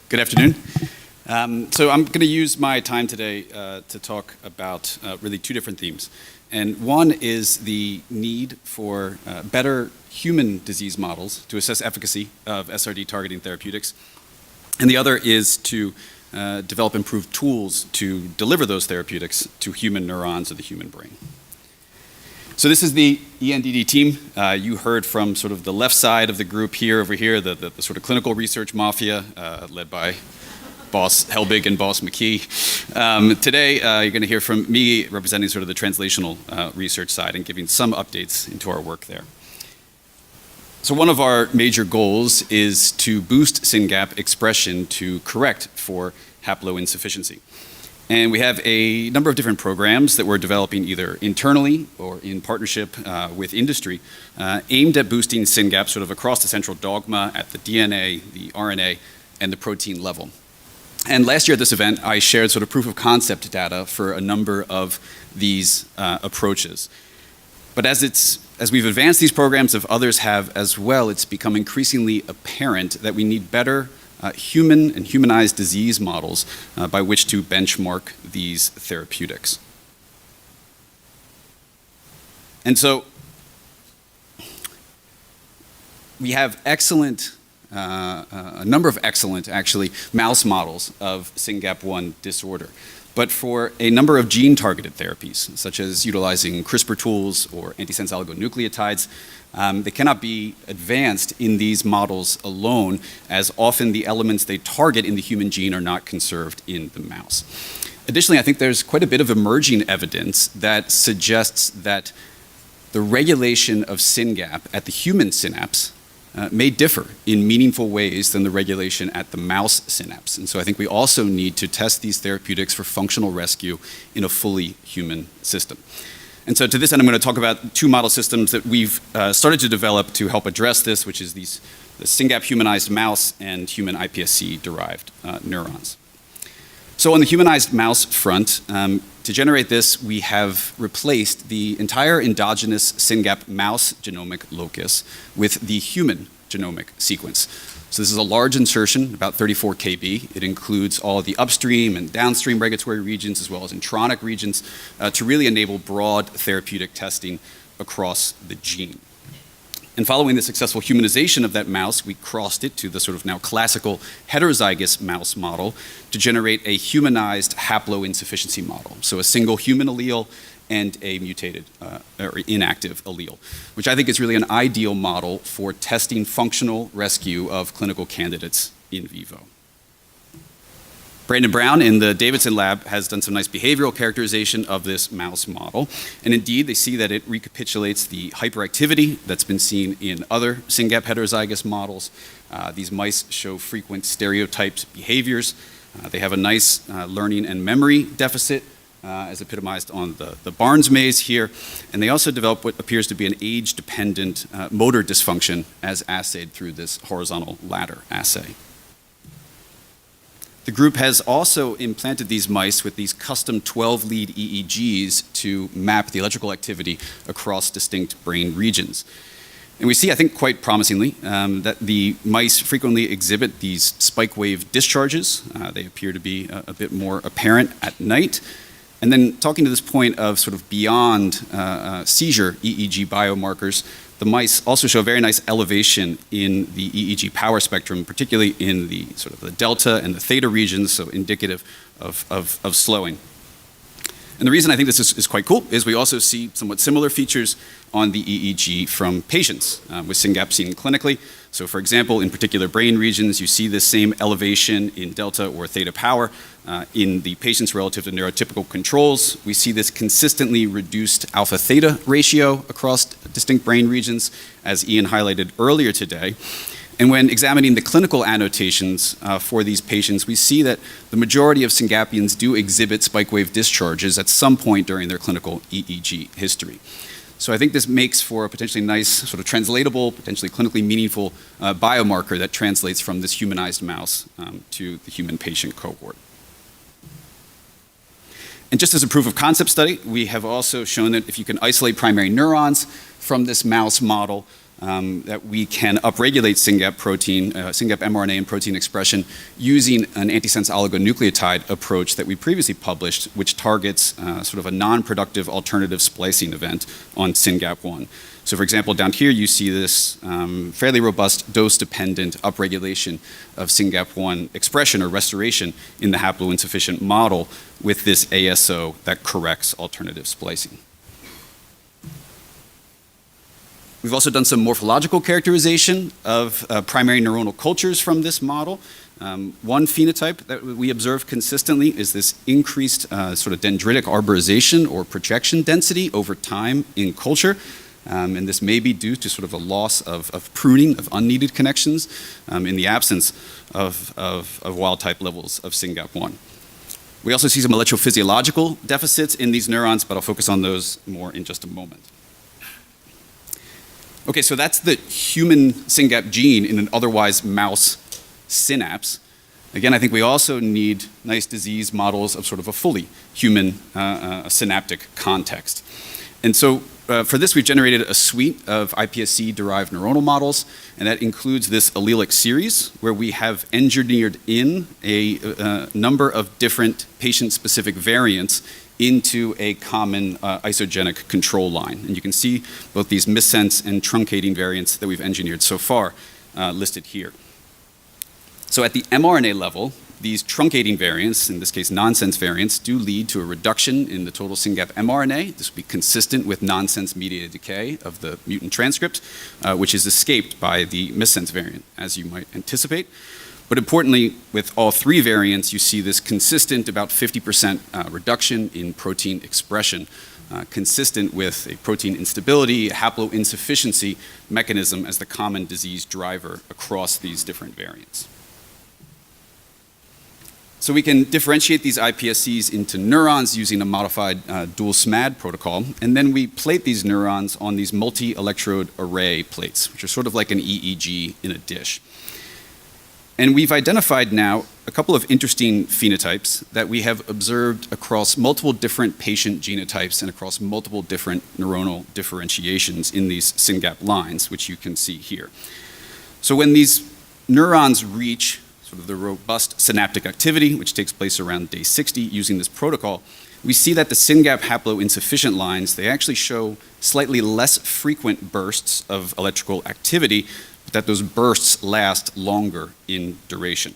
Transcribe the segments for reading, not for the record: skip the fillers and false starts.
Good afternoon. So I'm going to use my time today to talk about really two different themes. And one is the need for better human disease models to assess efficacy of SRD targeting therapeutics. And the other is to develop improved tools to deliver those therapeutics to human neurons or the human brain. So this is the ENDD team. You heard from sort of the left side of the group here, over here, the sort of clinical research mafia led by Boss Helbig and Boss McKee. Today, you're going to hear from me representing sort of the translational research side and giving some updates into our work there. So one of our major goals is to boost Syngap expression to correct for haploinsufficiency. And we have a number of different programs that we're developing either internally or in partnership with industry aimed at boosting Syngap sort of across the central dogma at the DNA, the RNA, and the protein level. And last year at this event, I shared sort of proof of concept data for a number of these approaches. But as we've advanced these programs, if others have as well, it's become increasingly apparent that we need better human and humanized disease models by which to benchmark these therapeutics. And so we have excellent, a number of excellent, actually, mouse models of SYNGAP1 disorder. But for a number of gene-targeted therapies, such as utilizing CRISPR tools or antisense oligonucleotides, they cannot be advanced in these models alone, as often the elements they target in the human gene are not conserved in the mouse. Additionally, I think there's quite a bit of emerging evidence that suggests that the regulation of Syngap at the human synapse may differ in meaningful ways than the regulation at the mouse synapse. And so I think we also need to test these therapeutics for functional rescue in a fully human system. And so to this end, I'm going to talk about two model systems that we've started to develop to help address this, which is the Syngap humanized mouse and human iPSC-derived neurons. So on the humanized mouse front, to generate this, we have replaced the entire endogenous Syngap mouse genomic locus with the human genomic sequence. So this is a large insertion, about 34 kb. It includes all the upstream and downstream regulatory regions as well as intronic regions to really enable broad therapeutic testing across the gene. And following the successful humanization of that mouse, we crossed it to the sort of now classical heterozygous mouse model to generate a humanized haploinsufficiency model. So a single human allele and a mutated or inactive allele, which I think is really an ideal model for testing functional rescue of clinical candidates in vivo. Brandon Brown in the Davidson lab has done some nice behavioral characterization of this mouse model. And indeed, they see that it recapitulates the hyperactivity that's been seen in other Syngap heterozygous models. These mice show frequent stereotyped behaviors. They have a nice learning and memory deficit, as epitomized on the Barnes maze here. And they also develop what appears to be an age-dependent motor dysfunction as assayed through this horizontal ladder assay. The group has also implanted these mice with these custom 12-lead EEGs to map the electrical activity across distinct brain regions. And we see, I think quite promisingly, that the mice frequently exhibit these spike wave discharges. They appear to be a bit more apparent at night. And then talking to this point of sort of beyond seizure EEG biomarkers, the mice also show a very nice elevation in the EEG power spectrum, particularly in the sort of the delta and the theta regions, so indicative of slowing. And the reason I think this is quite cool is we also see somewhat similar features on the EEG from patients with Syngap seen clinically. So for example, in particular brain regions, you see this same elevation in delta or theta power in the patients relative to neurotypical controls. We see this consistently reduced alpha theta ratio across distinct brain regions, as Ian highlighted earlier today. And when examining the clinical annotations for these patients, we see that the majority of Syngapians do exhibit spike wave discharges at some point during their clinical EEG history. So I think this makes for a potentially nice, sort of translatable, potentially clinically meaningful biomarker that translates from this humanized mouse to the human patient cohort. And just as a proof of concept study, we have also shown that if you can isolate primary neurons from this mouse model, that we can upregulate SYNGAP protein, SYNGAP mRNA and protein expression using an antisense oligonucleotide approach that we previously published, which targets sort of a non-productive alternative splicing event on SYNGAP1. So for example, down here you see this fairly robust dose-dependent upregulation of SYNGAP1 expression or restoration in the haploinsufficient model with this ASO that corrects alternative splicing. We've also done some morphological characterization of primary neuronal cultures from this model. One phenotype that we observe consistently is this increased sort of dendritic arborization or projection density over time in culture. And this may be due to sort of a loss of pruning of unneeded connections in the absence of wild type levels of SYNGAP1. We also see some electrophysiological deficits in these neurons, but I'll focus on those more in just a moment. Okay, so that's the human SYNGAP gene in an otherwise mouse synapse. Again, I think we also need nice disease models of sort of a fully human synaptic context. And so for this, we've generated a suite of iPSC-derived neuronal models, and that includes this allelic series, where we have engineered in a number of different patient-specific variants into a common isogenic control line. And you can see both these missense and truncating variants that we've engineered so far listed here. So at the mRNA level, these truncating variants, in this case nonsense variants, do lead to a reduction in the total SYNGAP mRNA. This would be consistent with nonsense-mediated decay of the mutant transcript, which is escaped by the missense variant, as you might anticipate. But importantly, with all three variants, you see this consistent about 50% reduction in protein expression, consistent with a protein instability, a haploinsufficiency mechanism as the common disease driver across these different variants. So we can differentiate these iPSCs into neurons using a modified dual SMAD protocol, and then we plate these neurons on these multi-electrode array plates, which are sort of like an EEG in a dish. And we've identified now a couple of interesting phenotypes that we have observed across multiple different patient genotypes and across multiple different neuronal differentiations in these SYNGAP lines, which you can see here. So when these neurons reach sort of the robust synaptic activity, which takes place around day 60 using this protocol, we see that the SYNGAP haploinsufficient lines, they actually show slightly less frequent bursts of electrical activity, but that those bursts last longer in duration.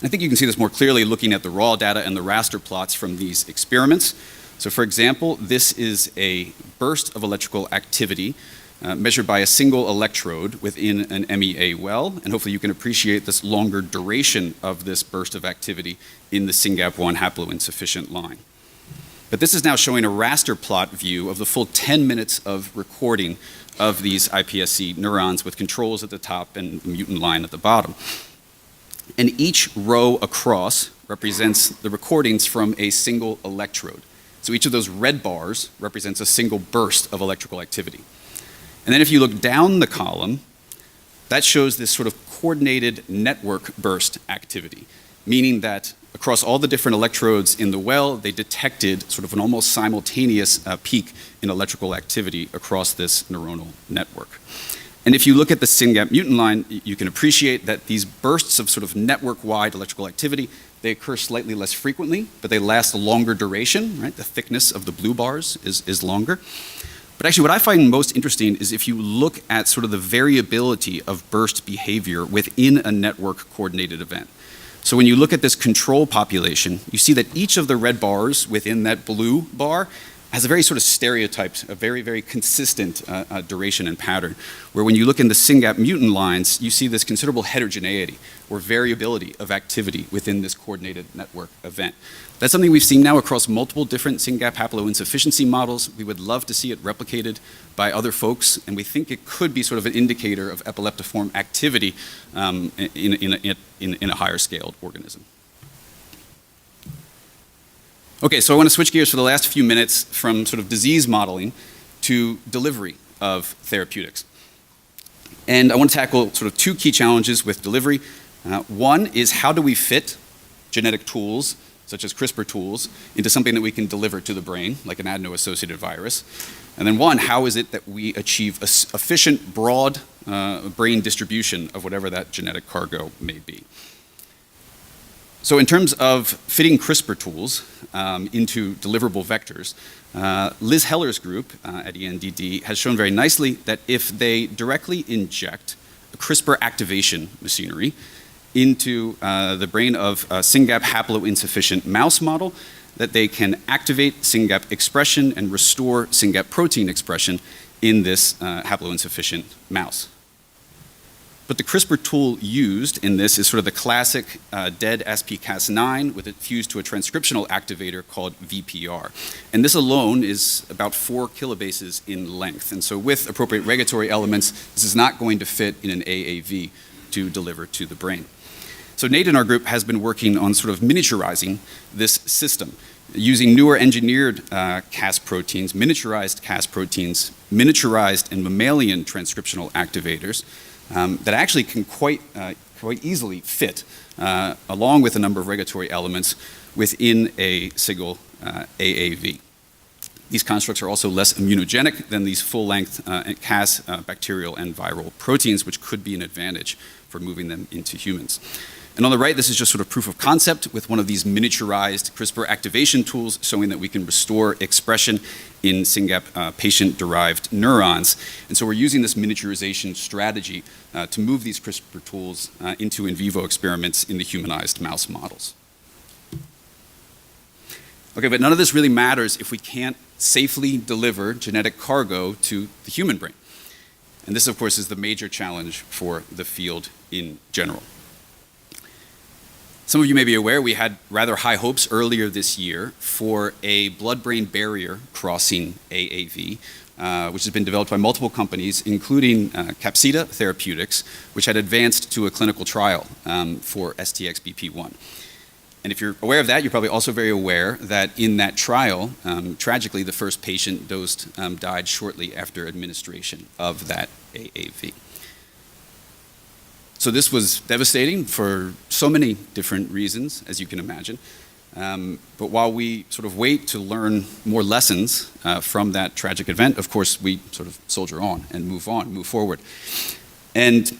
I think you can see this more clearly looking at the raw data and the raster plots from these experiments. So for example, this is a burst of electrical activity measured by a single electrode within an MEA well, and hopefully you can appreciate this longer duration of this burst of activity in the SYNGAP1 haploinsufficient line. But this is now showing a raster plot view of the full 10 minutes of recording of these iPSC neurons with controls at the top and the mutant line at the bottom. And each row across represents the recordings from a single electrode. So each of those red bars represents a single burst of electrical activity. And then if you look down the column, that shows this sort of coordinated network burst activity, meaning that across all the different electrodes in the well, they detected sort of an almost simultaneous peak in electrical activity across this neuronal network. And if you look at the SYNGAP mutant line, you can appreciate that these bursts of sort of network-wide electrical activity, they occur slightly less frequently, but they last a longer duration, right? The thickness of the blue bars is longer. But actually what I find most interesting is if you look at sort of the variability of burst behavior within a network coordinated event. So when you look at this control population, you see that each of the red bars within that blue bar has a very sort of stereotyped, a very, very consistent duration and pattern, where when you look in the SYNGAP mutant lines, you see this considerable heterogeneity or variability of activity within this coordinated network event. That's something we've seen now across multiple different SYNGAP haploinsufficiency models. We would love to see it replicated by other folks, and we think it could be sort of an indicator of epileptiform activity in a higher scaled organism. Okay, so I want to switch gears for the last few minutes from sort of disease modeling to delivery of therapeutics. And I want to tackle sort of two key challenges with delivery. One is how do we fit genetic tools, such as CRISPR tools, into something that we can deliver to the brain, like an adeno-associated virus. And then one, how is it that we achieve efficient, broad brain distribution of whatever that genetic cargo may be? So in terms of fitting CRISPR tools into deliverable vectors, Liz Heller's group at ENDD has shown very nicely that if they directly inject a CRISPR activation machinery into the brain of a SYNGAP haploinsufficient mouse model, that they can activate SYNGAP expression and restore SYNGAP protein expression in this haploinsufficient mouse. But the CRISPR tool used in this is sort of the classic dead SP-Cas9 with it fused to a transcriptional activator called VPR. And this alone is about 4 kilobases in length. And so with appropriate regulatory elements, this is not going to fit in an AAV to deliver to the brain. So Nate in our group has been working on sort of miniaturizing this system using newer engineered Cas proteins, miniaturized Cas proteins, miniaturized and mammalian transcriptional activators that actually can quite easily fit, along with a number of regulatory elements, within a single AAV. These constructs are also less immunogenic than these full-length Cas bacterial and viral proteins, which could be an advantage for moving them into humans. And on the right, this is just sort of proof of concept with one of these miniaturized CRISPR activation tools showing that we can restore expression in SYNGAP patient-derived neurons. And so we're using this miniaturization strategy to move these CRISPR tools into in vivo experiments in the humanized mouse models. Okay, but none of this really matters if we can't safely deliver genetic cargo to the human brain. And this, of course, is the major challenge for the field in general. Some of you may be aware we had rather high hopes earlier this year for a blood-brain barrier crossing AAV, which has been developed by multiple companies, including Capsida Therapeutics, which had advanced to a clinical trial for STXBP1. And if you're aware of that, you're probably also very aware that in that trial, tragically, the first patient dosed died shortly after administration of that AAV. So this was devastating for so many different reasons, as you can imagine. But while we sort of wait to learn more lessons from that tragic event, of course, we sort of soldier on, move forward. And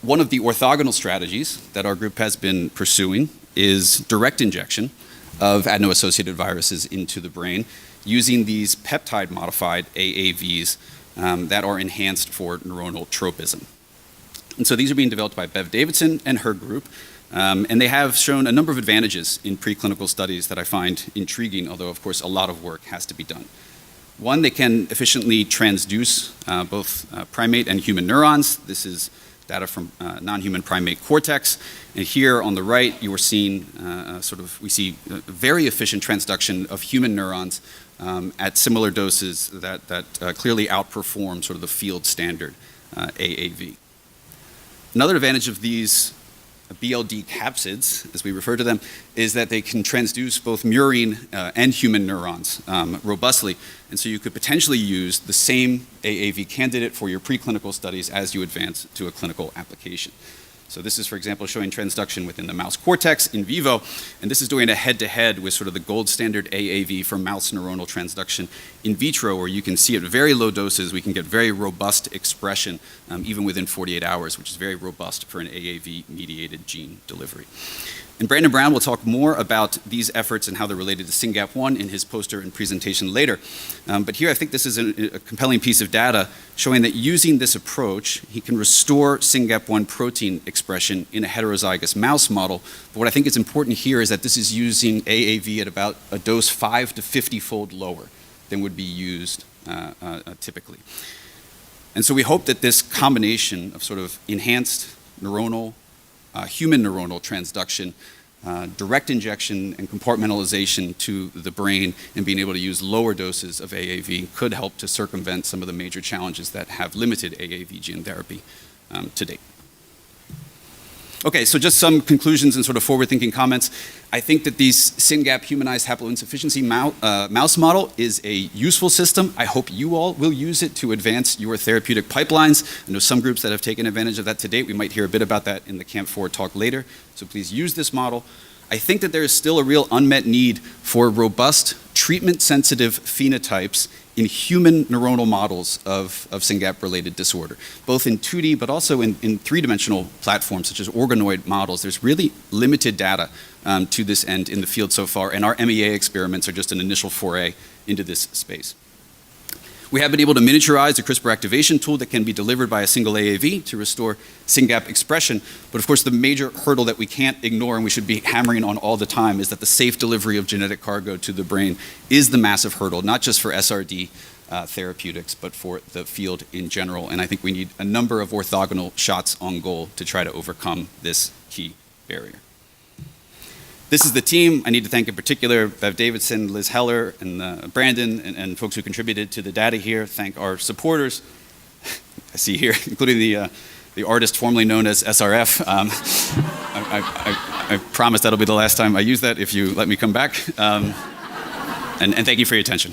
one of the orthogonal strategies that our group has been pursuing is direct injection of adeno-associated viruses into the brain using these peptide-modified AAVs that are enhanced for neuronal tropism. And so these are being developed by Bev Davidson and her group, and they have shown a number of advantages in preclinical studies that I find intriguing, although of course a lot of work has to be done. One, they can efficiently transduce both primate and human neurons. This is data from non-human primate cortex. And here on the right, you are seeing we see very efficient transduction of human neurons at similar doses that clearly outperform sort of the field standard AAV. Another advantage of these BLD capsids, as we refer to them, is that they can transduce both murine and human neurons robustly. And so you could potentially use the same AAV candidate for your preclinical studies as you advance to a clinical application. So this is, for example, showing transduction within the mouse cortex in vivo, and this is doing a head-to-head with sort of the gold standard AAV for mouse neuronal transduction in vitro, where you can see at very low doses we can get very robust expression even within 48 hours, which is very robust for an AAV-mediated gene delivery. And Brandon Brown will talk more about these efforts and how they're related to SYNGAP1 in his poster and presentation later. But here I think this is a compelling piece of data showing that using this approach, he can restore SYNGAP1 protein expression in a heterozygous mouse model. But what I think is important here is that this is using AAV at about a dose 5 to 50-fold lower than would be used typically. And so we hope that this combination of sort of enhanced neuronal human neuronal transduction, direct injection and compartmentalization to the brain, and being able to use lower doses of AAV could help to circumvent some of the major challenges that have limited AAV gene therapy to date. Okay, so just some conclusions and sort of forward-thinking comments. I think that these SYNGAP humanized haploinsufficiency mouse model is a useful system. I hope you all will use it to advance your therapeutic pipelines. I know some groups that have taken advantage of that to date. We might hear a bit about that in the Camp 4 talk later. So please use this model. I think that there is still a real unmet need for robust treatment-sensitive phenotypes in human neuronal models of SYNGAP-related disorder, both in 2D but also in three-dimensional platforms such as organoid models. There's really limited data to this end in the field so far, and our MEA experiments are just an initial foray into this space. We have been able to miniaturize a CRISPR activation tool that can be delivered by a single AAV to restore SYNGAP expression. But of course, the major hurdle that we can't ignore and we should be hammering on all the time is that the safe delivery of genetic cargo to the brain is the massive hurdle, not just for SRD therapeutics, but for the field in general. And I think we need a number of orthogonal shots on goal to try to overcome this key barrier. This is the team. I need to thank in particular Bev Davidson, Liz Heller, and Brandon, and folks who contributed to the data here. Thank our supporters, I see here, including the artist formerly known as SRF. I promise that'll be the last time I use that if you let me come back. And thank you for your attention.